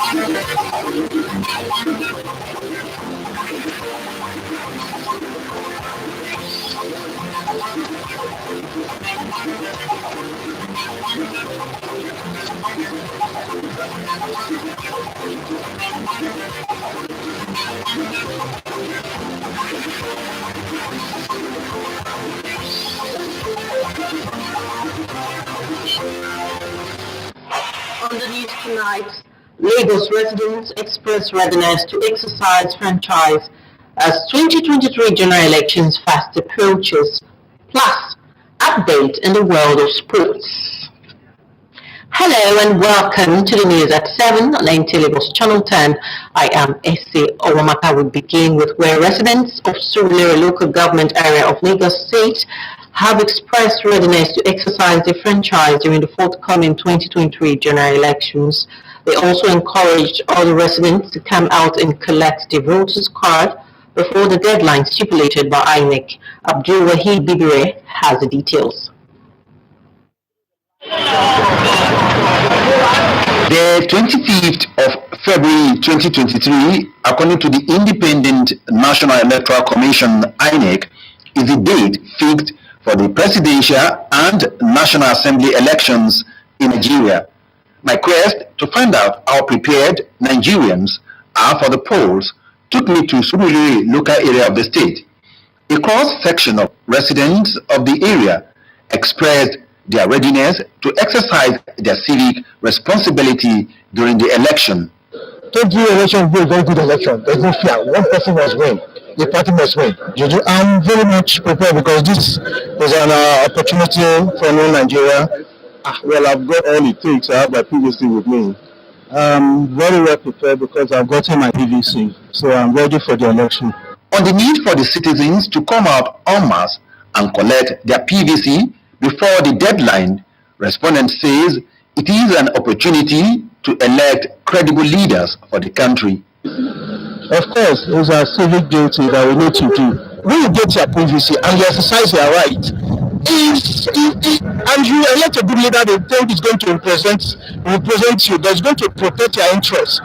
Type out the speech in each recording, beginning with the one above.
On the news tonight, Lagos residents express readiness to exercise franchise as 2023 general elections fast approaches. Plus, update in the world of sports. Hello and welcome to the news at 7 on NT Lagos Channel 10. I am Essie Owamaka. We begin with where residents of Surulere local government area of Lagos State have expressed readiness to exercise their franchise during the forthcoming 2023 general elections. They also encouraged other residents to come out and collect their voters' card before the deadline stipulated by INEC. Abdul Wahid Bibire has the details. The 25th of February 2023, according to the Independent National Electoral Commission (INEC), is the date fixed for the presidential and National Assembly elections in Nigeria. My quest to find out how prepared Nigerians are for the polls took me to Surulere local area of the state. A cross-section of residents of the area expressed their readiness to exercise their civic responsibility during the election. 20 election was a very good election. There's no fear. One person must win. The party must win. I'm very much prepared because this is an opportunity for new Nigeria. Well, I've got all it takes. I have my PVC with me. I'm very well prepared because I've gotten my PVC. So I'm ready for the election. On the need for the citizens to come out en masse and collect their PVC before the deadline, respondent says it is an opportunity to elect credible leaders for the country. Of course, it's a civic duty that we need to do. When you get your PVC and you exercise your right, and you elect a good leader they think is going to represent you, that's going to protect your interests.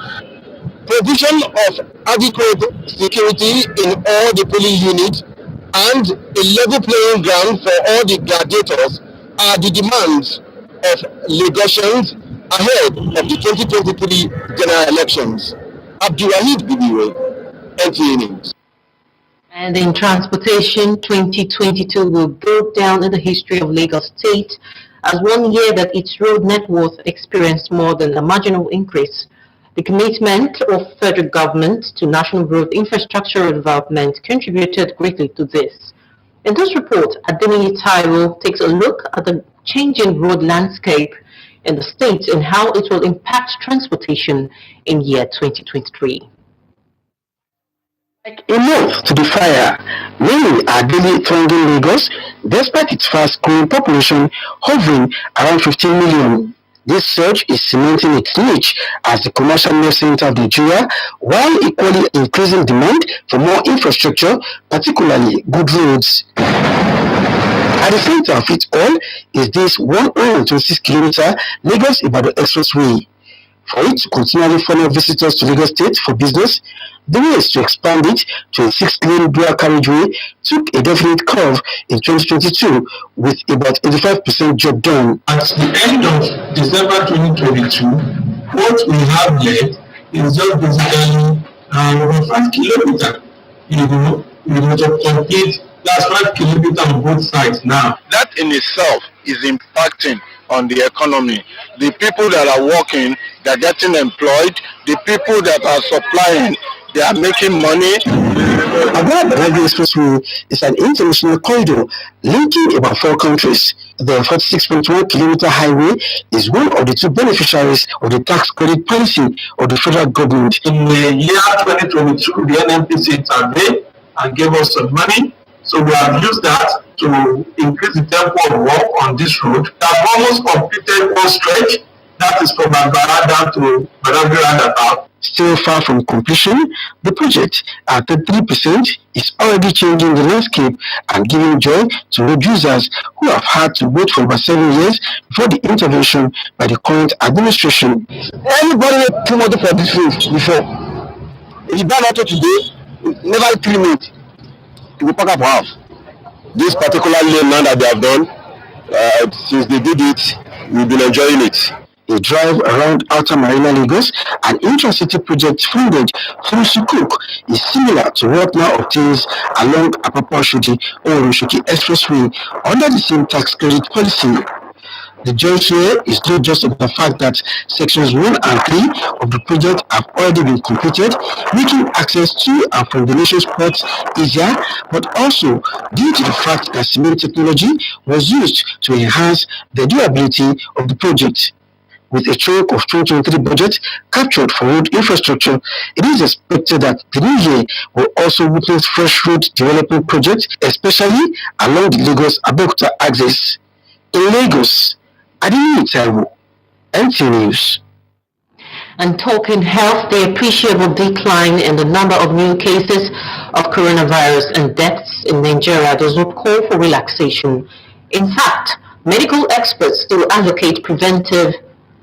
Provision of adequate security in all the polling units and a level playing ground for all the gladiators are the demands of Lagosians ahead of the 2023 general elections. Abdulwahid Bibiwe, NTA News. And in transportation, 2022 will go down in the history of Lagos State as 1 year that its road net worth experienced more than a marginal increase. The commitment of federal government to national road infrastructure development contributed greatly to this. In this report, Adeniyi Taiwo takes a look at the changing road landscape in the state and how it will impact transportation in year 2023. Like a moth to the fire, many are daily thronging Lagos despite its fast-growing population hovering around 15 million. This surge is cementing its niche as the commercial nerve center of Nigeria, while equally increasing demand for more infrastructure, particularly good roads. At the center of it all is this 126-kilometer Lagos-Ibadan Expressway. For it to continually funnel visitors to Lagos State for business, the ways to expand it to a 6-lane dual carriageway took a definite curve in 2022, with about 85% job done. At the end of December 2022, what we have left is just basically over 5 kilometers. To complete, that's 5 kilometers on both sides now. That in itself is impacting on the economy. The people that are working, they're getting employed. The people that are supplying, they are making money. Abuja Expressway is an international corridor linking about 4 countries. The 46.1-kilometer highway is one of the 2 beneficiaries of the tax credit policy of the federal government. In the year 2022, the NNPC intervened and gave us some money. So we have used that to increase the tempo of work on this road. We have almost completed one stretch, that is from Agbara down to Badagry roundabout. Still far from completion, the project at 33% is already changing the landscape and giving joy to road users who have had to wait for over 7 years before the intervention by the current administration. Anybody came out for this road before? If you buy auto today, never 3 minutes, you will pack up house. This particular lane now that they have done, since they did it, we've been enjoying it. A drive around Outer Marina Lagos, an intra-city project funded through Sukuk, is similar to what now obtains along Apapa-Oshodi or Oshodi Expressway under the same tax credit policy. The joy here is not just of the fact that sections 1 and 3 of the project have already been completed, making access to and from the nation's ports easier, but also due to the fact that cement technology was used to enhance the durability of the project. With a chunk of 2023 budget captured for road infrastructure, it is expected that the new year will also witness fresh road development projects, especially along the Lagos-Abeokuta axis. In Lagos, Adini Taiwo, NT News. And talking health, the appreciable decline in the number of new cases of coronavirus and deaths in Nigeria does not call for relaxation. In fact, medical experts still advocate preventive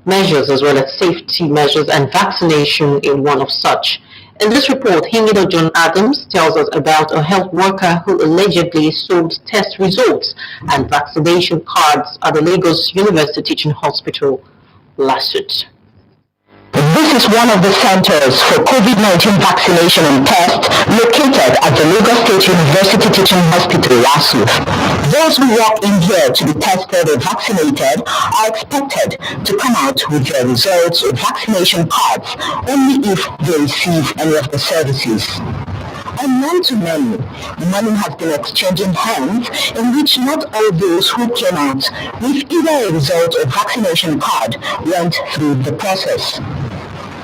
measures as well as safety measures and vaccination in one of such. In this report, Hingido John Adams tells us about a health worker who allegedly sold test results and vaccination cards at the Lagos University Teaching Hospital lawsuit. This is one of the centers for COVID-19 vaccination and tests located at the Lagos State University Teaching Hospital, LASU. Those who walk in here to be tested or vaccinated are expected to come out with their results or vaccination cards only if they receive any of the services. Unknown to many, money has been exchanging hands in which not all those who came out with either a result or vaccination card went through the process.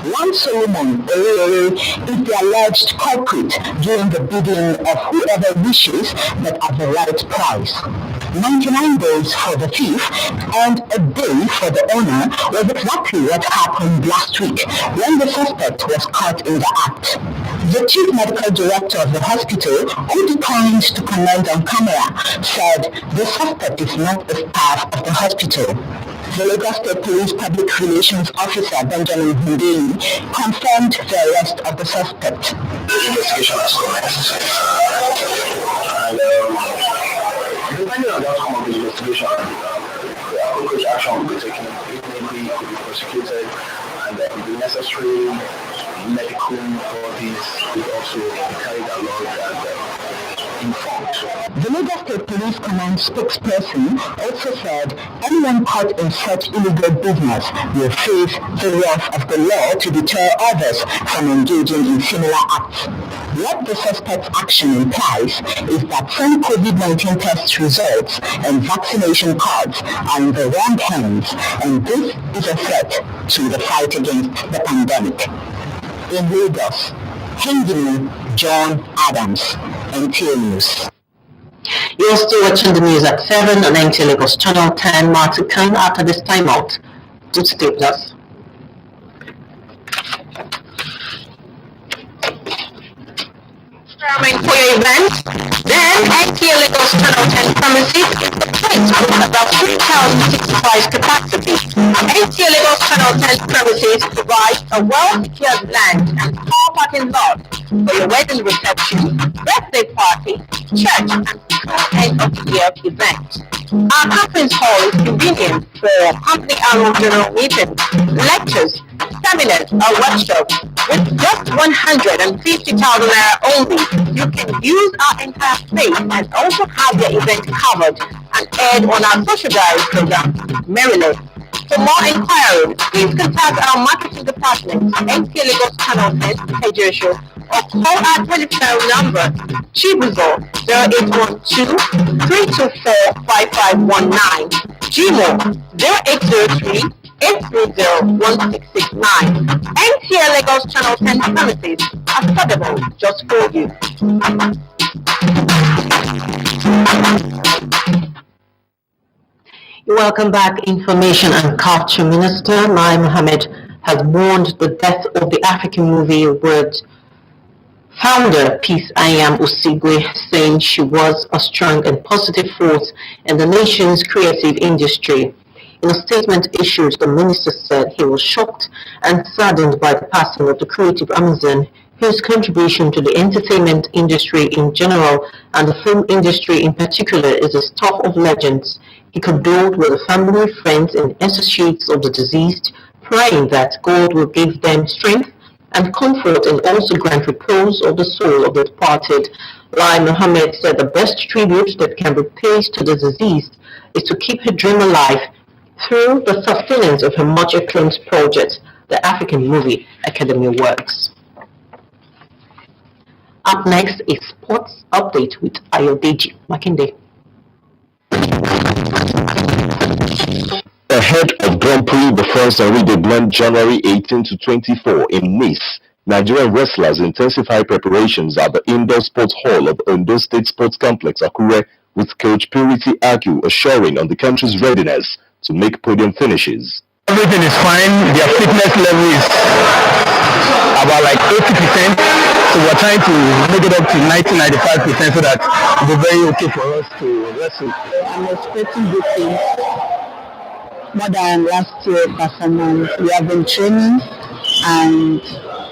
One Solomon Oyeore is the alleged culprit during the bidding of whoever wishes but at the right price. 99 days for the thief and a day for the owner was exactly what happened last week when the suspect was caught in the act. The chief medical director of the hospital, who declined to comment on camera, said the suspect is not a staff of the hospital. The Lagos State Police Public Relations Officer Benjamin Hundeyi confirmed the arrest of the suspect. The investigation has commenced, and depending on the outcome of the investigation, the appropriate action will be taken. It may be prosecuted, and the necessary medical bodies will also be carried along and informed. The Lagos State Police Command spokesperson also said anyone caught in such illegal business will face the wrath of the law to deter others from engaging in similar acts. What the suspect's action implies is that some COVID-19 test results and vaccination cards are in the wrong hands, and this is a threat to the fight against the pandemic. In Lagos, Hingido John Adams, NTA News. You're still watching the news at 7 on NTA Lagos Channel 10. More to come after this time out. Do stay with us. For your event, then NTA Lagos Channel 10 premises is the place with about 3,065 capacity. NTA Lagos Channel 10 premises provides a well-secured land and car parking lot for your wedding reception, birthday party, church, and end of the year event. Our conference hall is convenient for company annual general meetings, lectures, seminars, or workshops. With just 150,000 naira only, you can use our entire space and also have your event covered and aired on our social diary program, Maryland. For more inquiries, please contact our marketing department, NTA Lagos Channel 10, Nigeria, or call our telephone number, Chibuzo 0812-324-5519, Gmail 0803 830-1669. NTA Lagos Channel 10 premises, affordable just for you. Welcome back, Information and Culture Minister Lai Mohammed has mourned the death of the African Movie Awards founder Peace Ayam Osigwe, saying she was a strong and positive force in the nation's creative industry. In a statement issued, the minister said he was shocked and saddened by the passing of the creative Amazon, whose contribution to the entertainment industry in general and the film industry in particular is a stuff of legends. He condoled with the family, friends, and associates of the deceased, praying that God will give them strength and comfort and also grant repose of the soul of the departed. Lai Mohammed said the best tribute that can be paid to the deceased is to keep her dream alive through the sustenance of her much acclaimed project, the African Movie Academy Awards. Up next is Sports Update with Ayodeji Makinde. Ahead of Grand Prix de France Henri de Blanc January 18 to 24 in Nice, Nigerian wrestlers intensify preparations at the indoor sports hall of Ondo State Sports Complex, Akure, with Coach Purity Agu assuring on the country's readiness to make podium finishes. Everything is fine. Their fitness level is about like 80%. So we're trying to make it up to 90-95% so that it'll be very okay for us to wrestle. I'm expecting good things. More than last year performance. We have been training and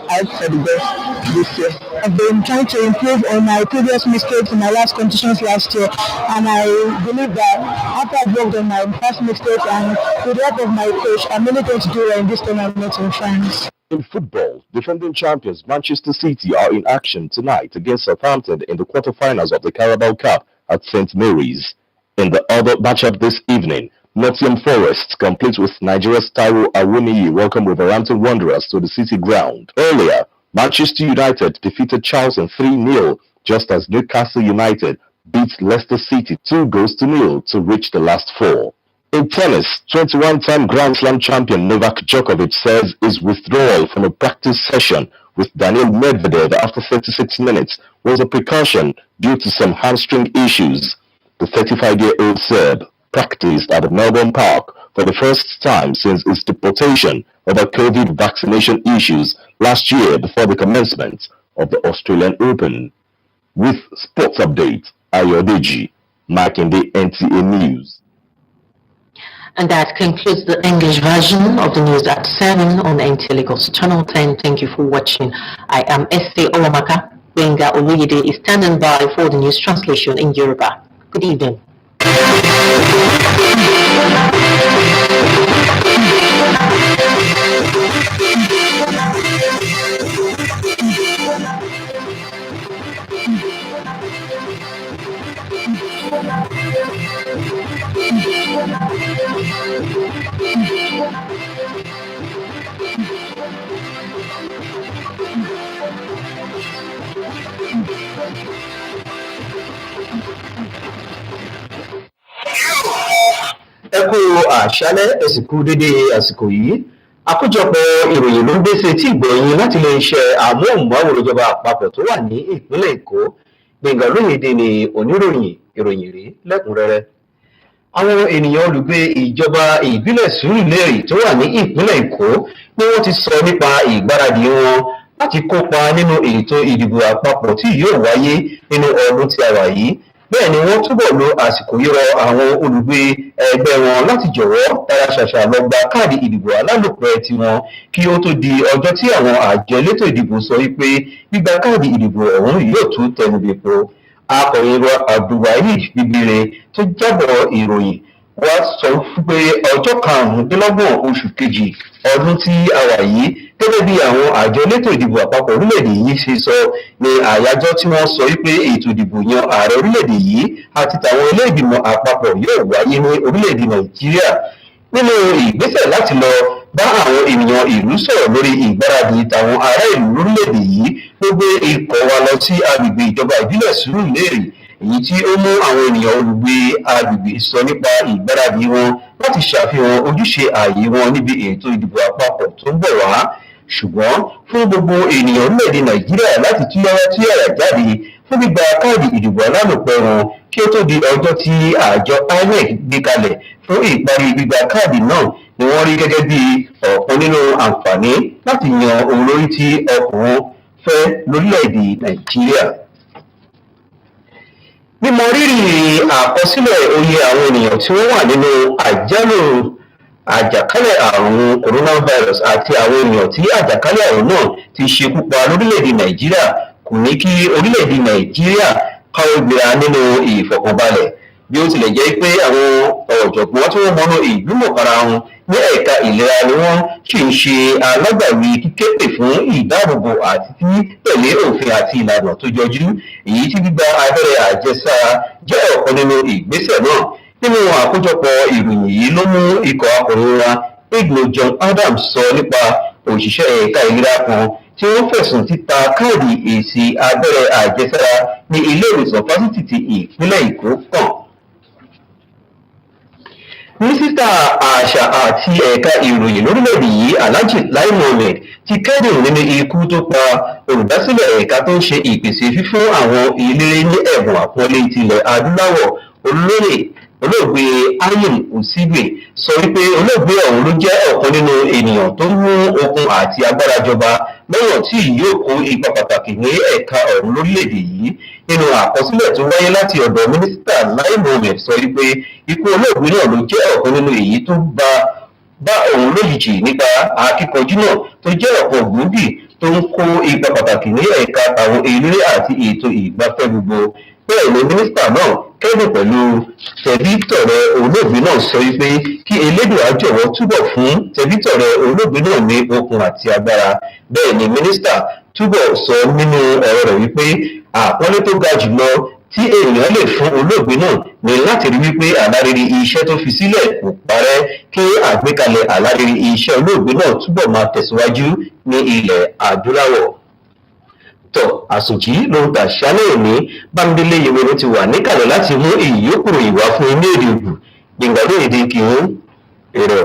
I hope for the best this year. I've been trying to improve on my previous mistakes in my last competitions last year, and I believe that after I've worked on my past mistakes and with the help of my coach, I'm really going to do well in this tournament in France. In football, defending champions Manchester City are in action tonight against Southampton in the quarterfinals of the Carabao Cup at St. Mary's. In the other matchup this evening, Nottingham Forest, complete with Nigeria's Taiwo Awoniyi, welcome Wolverhampton Wanderers to the City ground. Earlier, Manchester United defeated Charlton 3-0, just as Newcastle United beat Leicester City 2-0 to reach the last four. In tennis, 21-time Grand Slam champion Novak Djokovic says his withdrawal from a practice session with Daniil Medvedev after 36 minutes was a precaution due to some hamstring issues. The 35-year-old Serb practiced at the Melbourne Park for the first time since his deportation over COVID vaccination issues last year before the commencement of the Australian Open. With sports update, Ayodeji, Makinde, NTA News. And that concludes the English version of the news at 7 on NTA Lagos Channel 10. Thank you for watching. I am S.A. Olomaka. Benga Oluyede is standing by for the news translation in Yoruba. Good evening. Ẹ kú àṣálẹ́, ẹ sì kú dédé àsìkò yìí. Àkójọpọ̀ ìròyìn ló ń dé sí etí ìgbọ̀nyín láti iléeṣẹ́ amóhùnmáwòrán ìjọba àpapọ̀ tó wà ní ìpínlẹ̀ Èkó. Gbẹ̀ngà Olóyèdè ni oníròyìn, ìròyìn rí lẹ́kùnrẹ́rẹ́. Àwọn ènìyàn olùgbé ìjọba ìbílẹ̀ Sùúrùlérè tó wà ní ìpínlẹ̀ Èkó ni wọ́n ti sọ nípa ìgbáradì wọn láti kópa nínú ètò ìdìbò àpapọ̀ tí yóò wáyé nínú ọdún tí a wà yìí. Bẹ́ẹ̀ ni wọ́n túbọ̀ lo àsìkò yìí rọ àwọn olùgbé ẹgbẹ́ wọn láti jọ̀wọ́ tara ṣàṣà lọ gba káàdì ìdìbò alálòpẹ́ tiwọn kí ó tó di ọjọ́ tí àwọn àjọ elétò ìdìbò sọ wípé gbígba káàdì ìdìbò ọ̀hún yóò tún tẹnubẹ̀pọ̀. Akọ̀wé Abdulwahid Bíbíre tó jábọ̀ ìròyìn wá sọ pé ọjọ́ 25 oṣù kejì ọdún tí a wà yìí gẹ́gẹ́ bí àwọn àjọ elétò ìdìbò àpapọ̀ orílẹ̀-èdè yìí ṣe sọ ní àyájọ́ tí wọ́n sọ wípé ètò ìdìbò yan ààrẹ orílẹ̀-èdè yìí àti tàwọn ilé ìgbìmọ̀ àpapọ̀ yóò wáyé ní orílẹ̀-èdè Nàìjíríà. Nínú ìgbésẹ̀ láti lọ bá àwọn ènìyàn ìlú sọ̀rọ̀ lórí ìgbáradì tàwọn ará ìlú lórílẹ̀-èdè yìí ló gbé ikọ̀ wa lọ sí agbègbè ìjọba ìbílẹ̀ Sùúrùlérè, èyí tí ó mú àwọn ènìyàn olùgbé agbègbè sọ nípa ìgbáradì wọn láti ṣàfihàn ojúṣe ààyè wọn níbi ètò ìdìbò àpapọ̀ tó ń bọ̀ wá. Ṣùgbọ́n fún gbogbo ènìyàn orílẹ̀-èdè Nàìjíríà láti túyáyá túyáyá jáde fún gbígba káàdì ìdìbò alálòpẹ́ wọn kí ó tó di ọjọ́ tí àjọ INEC gbé kalẹ̀ fún ìparí gbígba káàdì náà ni wọ́n rí gẹ́gẹ́ bí ọ̀kan nínú àǹfààní láti yan olórí tí ọkùnrin fẹ́ lórílẹ̀‐èdè Nàìjíríà. Mímọ rírì àkọsílẹ̀ oye àwọn ènìyàn tí wọ́n wà nínú àjálù àjàkálẹ̀ àrùn coronavirus àti àwọn ènìyàn tí àjàkálẹ̀ àrùn náà ti ṣekú pa lórílẹ̀‐èdè Nàìjíríà kò ní kí orílẹ̀‐èdè Nàìjíríà káwọ́ gbéra nínú ìfọ̀kànbalẹ̀, bí ó tilẹ̀ jẹ́ pé àwọn ọ̀jọ̀gbọ́n tí wọ́n mọnú ìlú mọ̀kára wọn ní ẹ̀ka ìlera ni wọ́n sì ń ṣe alágbàwí kíképe fún ìdáàbòbò àti títẹ̀lé òfin àti ìlànà tó jọjú, èyí tí gbígba abẹ́rẹ́ àjẹsára jẹ́ ọ̀kan nínú ìgbésẹ̀ náà. Nínú àkójọpọ̀ ìròyìn yìí ló mú ikọ̀ akọ̀ròyìn wa Igno John Adams sọ nípa òṣìṣẹ́ ẹ̀ka ìlera kan tí wọ́n fẹ̀sùn títa káàdì èsì abẹ́rẹ́ àjẹsára ní ilé ìwòsàn fásitì ti ìpínlẹ̀ Èkó kàn. Mínísítà àṣà àti ẹ̀ka ìròyìn lórílẹ̀‐èdè yìí Alhaji Lai Mohammed ti kẹ́dùn nínú ikú tó pa olùdásílẹ̀ ẹ̀ka tó ń ṣe ìpèsè fífún àwọn eléré ní ẹ̀bùn àpọ́nlé tilẹ̀ adúláwọ̀ olóògbé Ayim Osigbe sọ wípé olóògbé ọ̀hún ló jẹ́ ọ̀kan nínú ènìyàn tó mú okun àti agbára jọba lọ́wọ́ tí yóò kó ipa pàtàkì ní ẹ̀ka ọ̀hún lórílẹ̀‐èdè yìí. Nínú àkọsílẹ̀ tó wáyé láti ọ̀dọ̀ mínísítà Lai Mohammed sọ wípé ikú olóògbé náà ló jẹ́ ọ̀kan nínú èyí tó bá òun lójijì nípa akíkanjú náà tó jẹ́ ọ̀pọ̀ gbòógì tó ń kó ipa pàtàkì ní ẹ̀ka àwọn eléré àti ètò ìgbafẹ́ gbogbo. Bẹ́ẹ̀ ni mínísítà náà kẹ́dùn pẹ̀lú tẹ̀bítọ̀rẹ́ olóògbé náà sọ wípé kí Elédùà jọ̀wọ́ túbọ̀ fún tẹ̀bítọ̀rẹ́ olóògbé náà ní okun àti agbára. Bẹ́ẹ̀ ni mínísítà túbọ̀ sọ nínú ọ̀rọ̀ rẹ̀ wípé àpọ́nlé tó ga jùlọ tí èèyàn lè fún olóògbé náà ní láti rí wípé àlárere iṣẹ́ tó fi sílẹ̀ kò parẹ́, kí àgbékalẹ̀ àlárere iṣẹ́ olóògbé náà túbọ̀ máa tẹ̀síwájú ní ilẹ̀ adúláwọ̀. Àsùnjì ló ń tàṣálẹ̀ òní. Bámidélé Yewere ti wà níkàlẹ̀ láti mú ìyókùrò ìwà fún ilé èdè ògùn gbìngbàdé èdè kìíní èrò.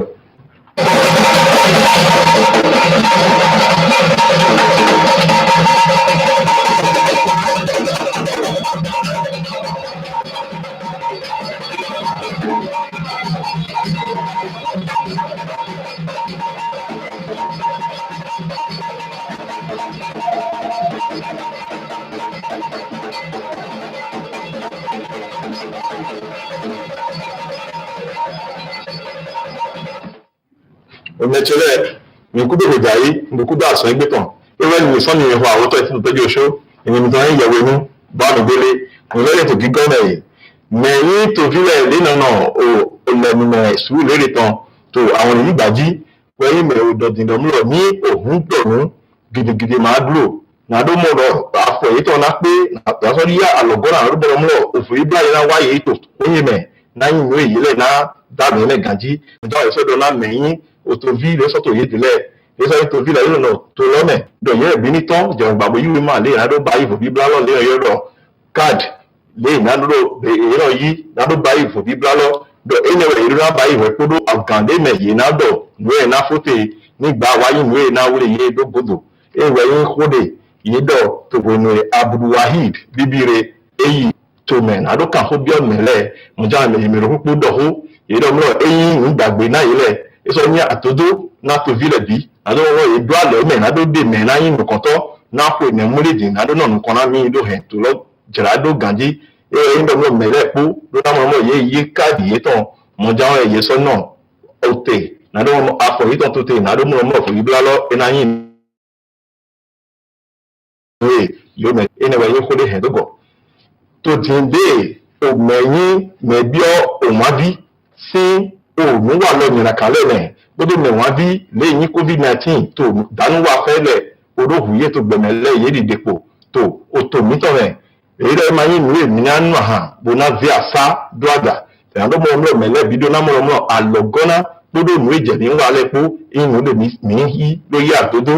Omechele nkudo hojayi nkudo aso egbetan ewe ni so ni ho awoto ti tojo oso emi mi tan yewe nu ba mi gbele mo lere to gigo me meyin to vile le na o le mi me su lere tan to àwọn yi gbaji weyin me o dodin do mlo ni ohun dorun gidigidi ma duro na do mo ro afo yi to na pe na so ri ya alogora ru do mlo ofo ibla na wa yi to oyin me na yin we yi le na da mi le ganji ndo eso do na meyin otovi le soto ye dile eso otovi la yo no to lo me do ye bi ni ton je gbagbo yi ma le na do ba yi fo bibla lo le yo do card le na do e ro yi na do ba yi fo bibla lo do ene we ru na ba yi we kodo agande me ye na do we na fote ni gba wa yi we na wure ye do godo e we yin khode ye do to go no Abdul Wahid bibire eyi to me na do kan ho bi o mele mo ja me mi ro pupo do ho ye do mo eyin n gbagbe na ile eso ni atodo na to vile bi ado wo edu ale me na do de me na yin nukoto na ko ne mulidi na do no nkan na mi do he to lo jira do ganji e ndo mo mele po do na mo ye card ye ton mo ja o ye so na ote na do mo afo yi ton to te na do mo fo yi bla lo e na yin yo me ene we ye ko de he do go to tinde o meyin me bio o mabi si òun wà lọ́nyìnrà kálẹ̀ rẹ̀ gbọ́dọ̀ mẹ̀wọ́n bí lẹ́yìn COVID-19 tó dánú wà fẹ́lẹ̀ olóhùn yé tó gbẹ̀mẹ̀lẹ́ yé dìdèpò tó òtò mítọ̀ rẹ̀ èyí rẹ̀ máa yín nùwé mi nánú àhàn bọ́nà vi àṣà dọ́àdà tẹ̀yàndó mọ̀ ọmọ mẹ̀lẹ́ bí dọ́nà mọ̀ ọmọ àlọ́gọ́nà gbọ́dọ̀ nùwé jẹ̀bi ń wà lẹ́pọ̀ ìnù lè mí yí lóyè àdódó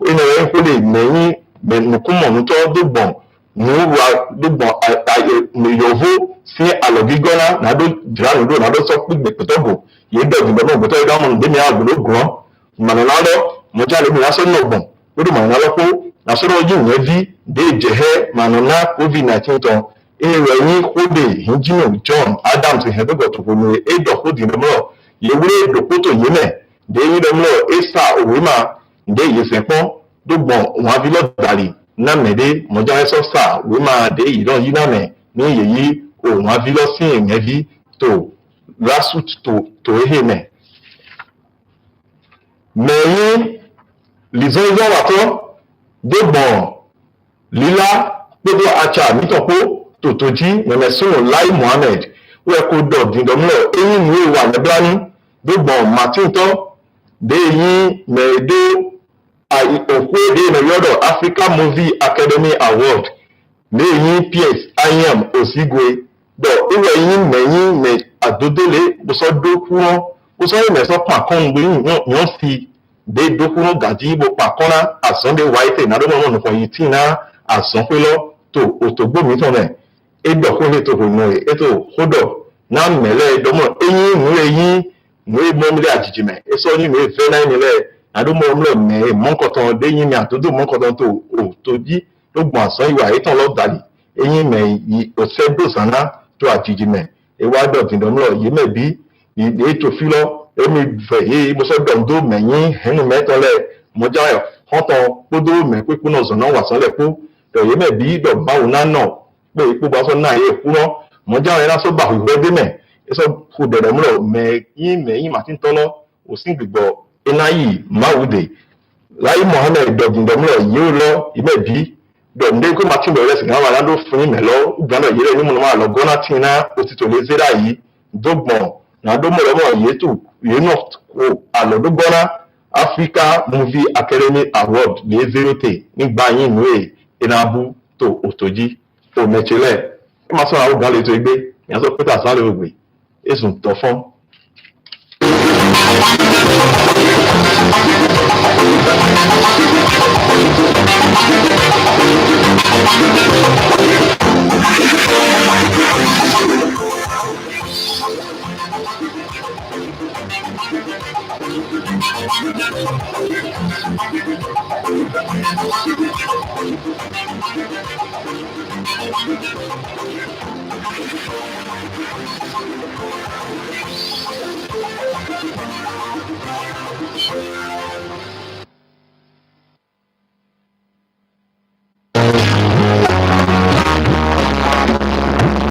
ẹnì rẹ̀ kó lè mẹ̀yìn mẹ̀nùkúmọ̀nùtọ́ dógbọ̀n nuwa dógbọ̀n yòówó sí àlọ́gígọ́nà nàdó jìránùdó nàdó sọ pé pẹ̀tọ́gò yìí dọ̀gbìn bọ̀ náà gbọ́tọ́ ìdáhùn ọmọ ndémi àgbèrè ògùrọ̀ mànàlálọ́ mọ̀jálẹ̀ mi lásán náà gbọ̀n lórí mànàlálọ́ pé lásán yìí wọ́n bí dé jẹ̀hẹ́ mànàlá COVID-19 tán èrò ẹ̀yìn kóde ìhìnjìnà John Adams ìhẹ́dọ́gọ̀ tó kò ní èdò kóde ìdọ́mọ́ yìí wúlé ìdòkótò yìí mẹ́ de yi domlo esa owema de yesepon do gbon won avi lo dari na mede moja eso sa wema de yi don yi na me ni yeyi o won avi lo sin emevi to grassroots to eheme meyin lizon yo wato de gbon lila gbogbo acha mitopo totoji memesunu lai mohammed weko dog dindomlo eyin ni wa neblani gbogbo matinto de yin medo ai okwe de na yodo Africa Movie Academy Award le yin PS Ayam Osigwe do iwe yin meyin me adodole boso dokuro boso me so pa kon gbe yon fi de dokuro gaji bo pa kona asonde white na do mo no ko yitina asan pe lo to otogbo mi ton me edo ko le to ko no eto hodo na mele do mo eyin mu mo mi le ajijime eso ni me fe na ni le na do mo mlo me mo nkoton de yin mi atodo mo nkoton to o toji to gbon asan iwa itan lo dali eyin me yi o se do sana to ajijime e wa do tin do mlo yi me bi e to fi lo emi fe e mo so do meyin henu me to le mo ja yo hoton podo me pe kuno zo na wa so le po to yi me bi do ba una no pe ipo ba so na ye kuro mo ja ra so ba hu de me eso ku de mlo me yin ma tin to lo o sin gbigbo inayi mawude lai mohammed dogin domlo yi lo imebi do nde ko matin do resi na wa do fun me lo ugana yire ni mo ma lo gona tina otito le zera yi dogbon na do mo mo yetu ye no ko alo do gona Africa Movie Academy Award le zerote nigba yin nu inabu to otoji o mechele ma so awo gan le to igbe ya so peter sale ogbe esun to fun